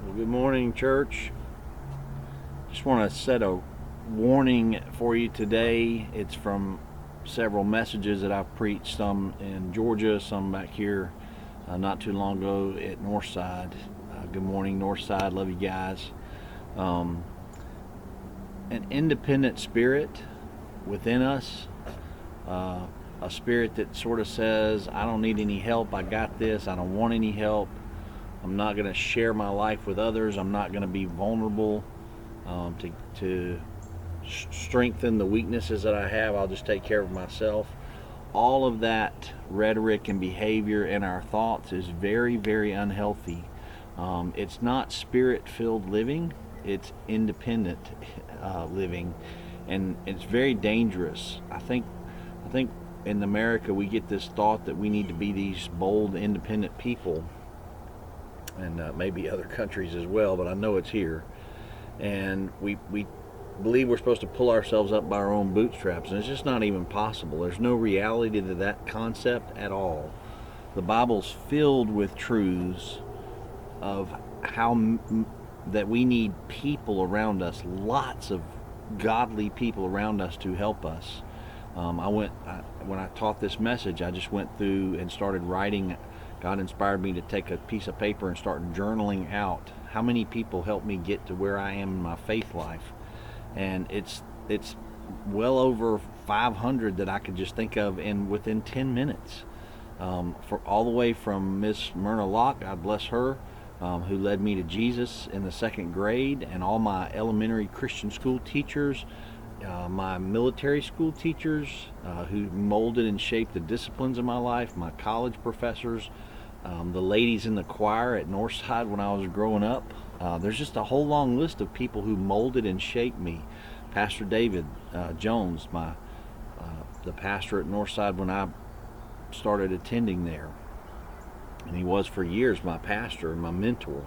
Well, good morning, church. Just want to set a warning for you today. It's from several messages that I've preached, some in Georgia, some back here not too long ago at Northside. Good morning, Northside. Love you guys. Um, an independent spirit within us, uh, a spirit that sort of says, I don't need any help. I got this. I don't want any help. I'm not going to share my life with others. I'm not going to be vulnerable to strengthen the weaknesses that I have. I'll just take care of myself. All of that rhetoric and behavior in our thoughts is very, very unhealthy. It's not spirit-filled living. It's independent living, and it's very dangerous. I think in America we get this thought that we need to be these bold, independent people, and maybe other countries as well, but I know it's here. And we believe we're supposed to pull ourselves up by our own bootstraps, and it's just not even possible. There's no reality to that concept at all. The Bible's filled with truths of that we need people around us, lots of godly people around us to help us. When I taught this message, I just went through and started writing. God inspired me to take a piece of paper and start journaling out how many people helped me get to where I am in my faith life. And it's well over 500 that I could just think of within 10 minutes. For all the way from Miss Myrna Locke, God bless her, who led me to Jesus in the second grade, and all my elementary Christian school teachers, my military school teachers who molded and shaped the disciplines of my life, my college professors, the ladies in the choir at Northside when I was growing up. There's just a whole long list of people who molded and shaped me. Pastor David Jones, the pastor at Northside when I started attending there, and he was for years my pastor and my mentor.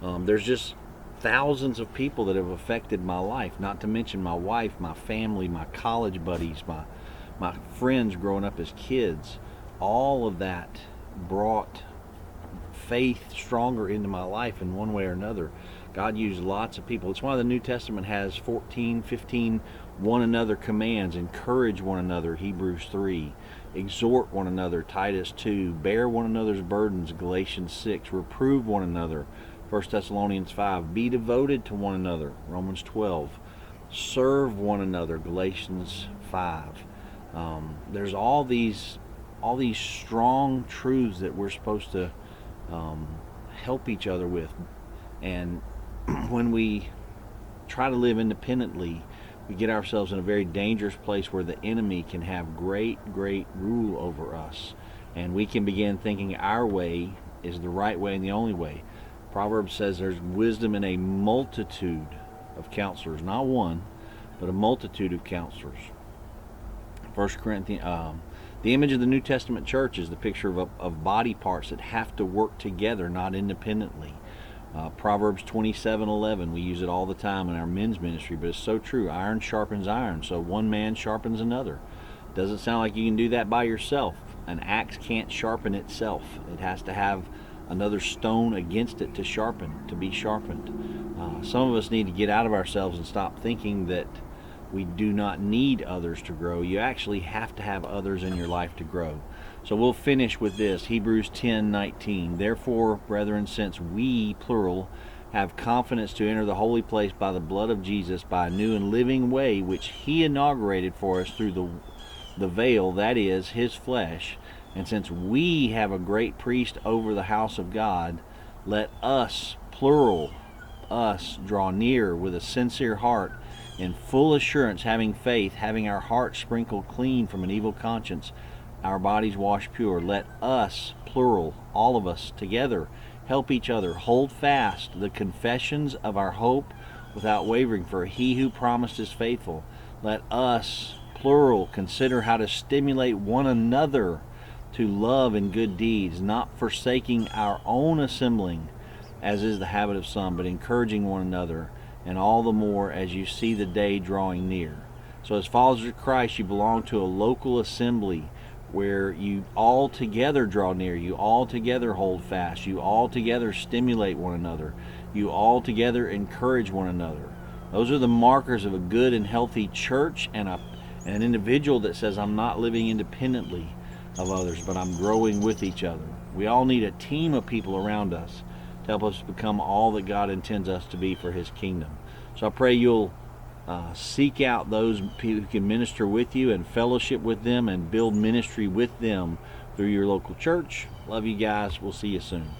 There's just thousands of people that have affected my life, not to mention my wife, my family, my college buddies, my friends growing up as kids. All of that brought faith stronger into my life in one way or another. God used lots of people. It's why the New Testament has 14, 15 one another commands. Encourage one another, Hebrews 3. Exhort one another, Titus 2. Bear one another's burdens, Galatians 6. Reprove one another, 1 Thessalonians 5. Be devoted to one another, Romans 12. Serve one another, Galatians 5. There's all these strong truths that we're supposed to help each other with. And when we try to live independently, we get ourselves in a very dangerous place where the enemy can have great rule over us, and we can begin thinking our way is the right way and the only way. Proverbs says there's wisdom in a multitude of counselors, not one, but a multitude of counselors. 1 Corinthians, the image of the New Testament church is the picture of body parts that have to work together, not independently. Proverbs 27:11, we use it all the time in our men's ministry, but it's so true. Iron sharpens iron, so one man sharpens another. Doesn't sound like you can do that by yourself. An axe can't sharpen itself. It has to have another stone against it to be sharpened. Some of us need to get out of ourselves and stop thinking that we do not need others to grow. You actually have to have others in your life to grow. So we'll finish with this, Hebrews 10:19. Therefore, brethren, since we, plural, have confidence to enter the holy place by the blood of Jesus, by a new and living way which he inaugurated for us through the veil, that is, his flesh. And since we have a great priest over the house of God, let us, plural, us, draw near with a sincere heart, in full assurance, having faith, having our hearts sprinkled clean from an evil conscience, our bodies washed pure. Let us, plural, all of us together, help each other, hold fast the confessions of our hope without wavering, for he who promised is faithful. Let us, plural, consider how to stimulate one another to love and good deeds, not forsaking our own assembling, as is the habit of some, but encouraging one another, and all the more as you see the day drawing near. So as followers of Christ, you belong to a local assembly where you all together draw near, you all together hold fast, you all together stimulate one another, you all together encourage one another. Those are the markers of a good and healthy church, and an individual that says, I'm not living independently of others, but I'm growing with each other. We all need a team of people around us to help us become all that God intends us to be for His kingdom. So I pray you'll seek out those people who can minister with you and fellowship with them and build ministry with them through your local church. Love you guys. We'll see you soon.